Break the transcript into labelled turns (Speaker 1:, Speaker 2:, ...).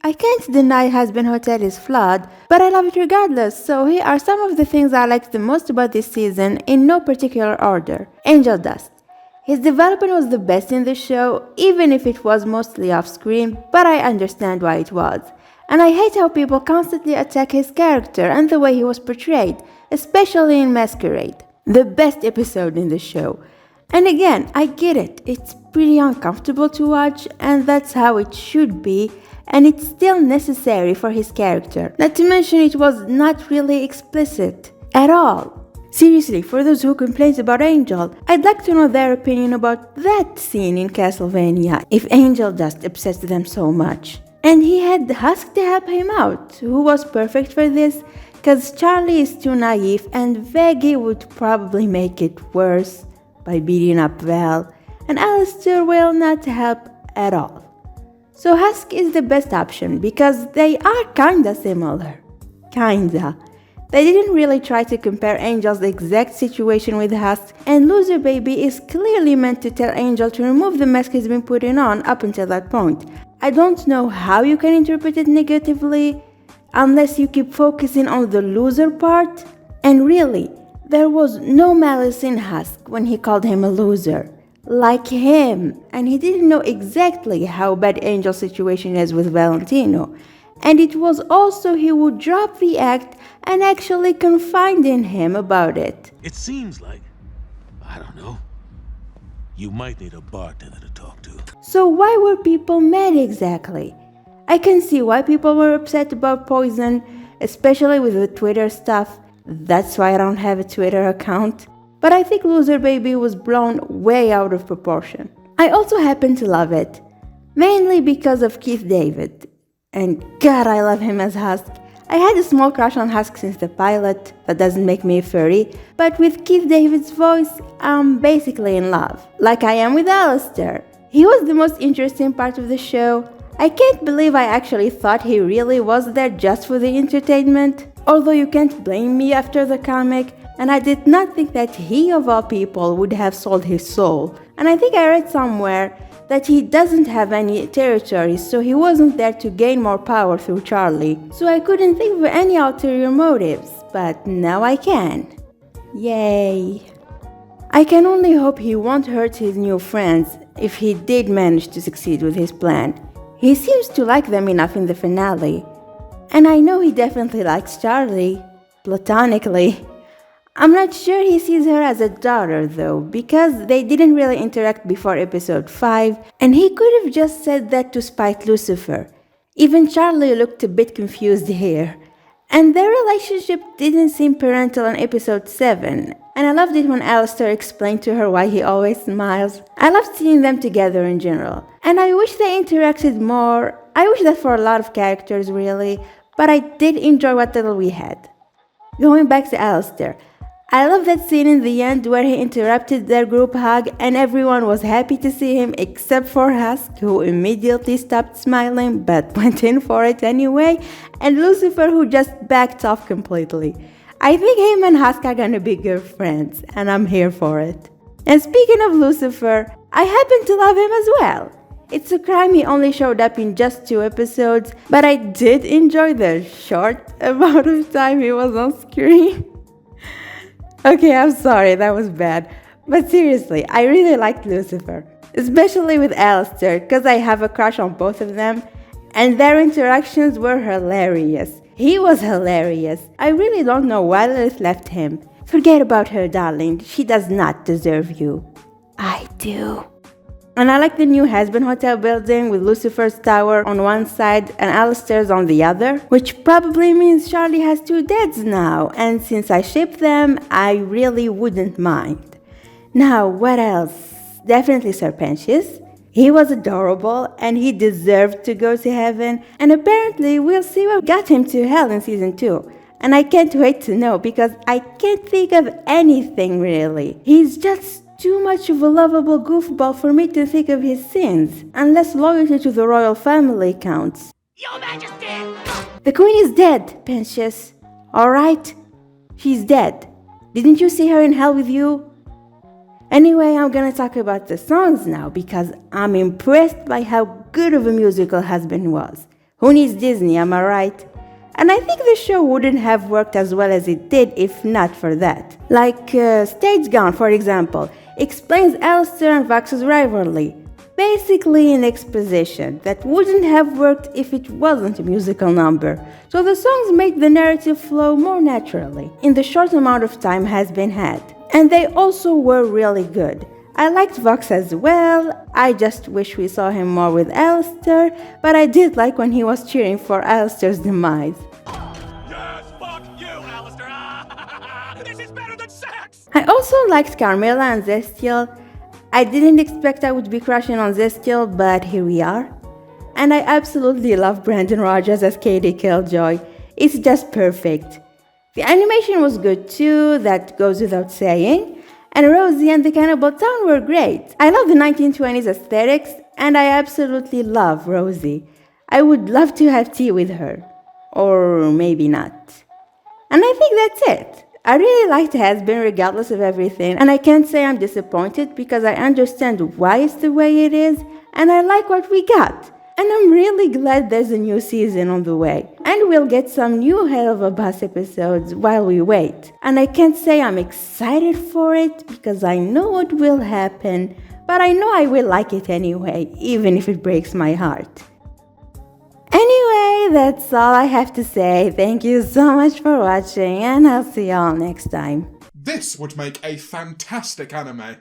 Speaker 1: I can't deny Hazbin Hotel is flawed, but I love it regardless, so here are some of the things I liked the most about this season in no particular order. Angel Dust. His development was the best in the show, even if it was mostly off-screen, but I understand why it was. And I hate how people constantly attack his character and the way he was portrayed, especially in Masquerade, the best episode in the show. And again, I get it, it's pretty uncomfortable to watch, and that's how it should be, and it's still necessary for his character. Not to mention it was not really explicit at all. Seriously, for those who complain about Angel, I'd like to know their opinion about that scene in Castlevania, if Angel Dust upsets them so much. And he had Husk to help him out, who was perfect for this, cause Charlie is too naive and Veggie would probably make it worse by beating up Val, and Alistair will not help at all. So Husk is the best option because they are kinda similar. Kinda. They didn't really try to compare Angel's exact situation with Husk, and Loser Baby is clearly meant to tell Angel to remove the mask he's been putting on up until that point. I don't know how you can interpret it negatively unless you keep focusing on the loser part. And really, there was no malice in Husk when he called him a loser. Like him, and he didn't know exactly how bad Angel's situation is with Valentino. And it was also he would drop the act and actually confide in him about it.
Speaker 2: It seems like, I don't know, you might need a bartender to talk to.
Speaker 1: So why were people mad exactly? I can see why people were upset about Poison, especially with the Twitter stuff. That's why I don't have a Twitter account. But I think Loser Baby was blown way out of proportion. I also happen to love it, mainly because of Keith David. And God, I love him as Husk. I had a small crush on Husk since the pilot. That doesn't make me a furry, but with Keith David's voice, I'm basically in love. Like I am with Alistair. He was the most interesting part of the show. I can't believe I actually thought he really was there just for the entertainment. Although you can't blame me after the comic, and I did not think that he of all people would have sold his soul. And I think I read somewhere that he doesn't have any territories, so he wasn't there to gain more power through Charlie. So I couldn't think of any ulterior motives, but now I can. Yay. I can only hope he won't hurt his new friends if he did manage to succeed with his plan. He seems to like them enough in the finale. And I know he definitely likes Charlie, platonically. I'm not sure he sees her as a daughter though, because they didn't really interact before episode 5, and he could have just said that to spite Lucifer. Even Charlie looked a bit confused here. And their relationship didn't seem parental in episode 7, and I loved it when Alistair explained to her why he always smiles. I loved seeing them together in general, and I wish they interacted more. I wish that for a lot of characters really, but I did enjoy what little we had. Going back to Alistair, I love that scene in the end where he interrupted their group hug and everyone was happy to see him except for Husk, who immediately stopped smiling but went in for it anyway, and Lucifer, who just backed off completely. I think him and Husk are gonna be good friends, and I'm here for it. And speaking of Lucifer, I happen to love him as well. It's a crime he only showed up in just 2 episodes, but I did enjoy the short amount of time he was on screen. Okay, I'm sorry, that was bad. But seriously, I really liked Lucifer, especially with Alistair, because I have a crush on both of them, and their interactions were hilarious. He was hilarious. I really don't know why Lilith left him. Forget about her, darling. She does not deserve you. I do. And I like the new Hazbin Hotel building with Lucifer's tower on one side and Alistair's on the other, which probably means Charlie has 2 dads now, and since I ship them, I really wouldn't mind. Now, what else? Definitely Serpentius. He was adorable and he deserved to go to heaven, and apparently we'll see what got him to hell in season 2. And I can't wait to know because I can't think of anything really. He's just too much of a lovable goofball for me to think of his sins, unless loyalty to the royal family counts.
Speaker 3: Your Majesty!
Speaker 1: The queen is dead, Pensius. Alright? She's dead. Didn't you see her in hell with you? Anyway, I'm gonna talk about the songs now because I'm impressed by how good of a musical Hazbin was. Who needs Disney, am I right? And I think the show wouldn't have worked as well as it did if not for that. Like Stage Gone, for example, explains Alistair and Vox's rivalry. Basically an exposition that wouldn't have worked if it wasn't a musical number. So the songs make the narrative flow more naturally in the short amount of time Hazbin had. And they also were really good. I liked Vox as well, I just wish we saw him more with Alistair, but I did like when he was cheering for Alistair's demise.
Speaker 3: Yes, fuck you, Alistair! This is better than sex!
Speaker 1: I also liked Carmela and Zestiel. I didn't expect I would be crushing on Zestiel, but here we are. And I absolutely love Brandon Rogers as Katie Killjoy. It's just perfect. The animation was good too, that goes without saying. And Rosie and the Cannibal Town were great. I love the 1920s aesthetics, and I absolutely love Rosie. I would love to have tea with her. Or maybe not. And I think that's it. I really liked Hazbin regardless of everything, and I can't say I'm disappointed because I understand why it's the way it is, and I like what we got. And I'm really glad there's a new season on the way. And we'll get some new Hell of a Bus episodes while we wait. And I can't say I'm excited for it because I know what will happen, but I know I will like it anyway, even if it breaks my heart. Anyway, that's all I have to say. Thank you so much for watching, and I'll see y'all next time.
Speaker 4: This would make a fantastic anime.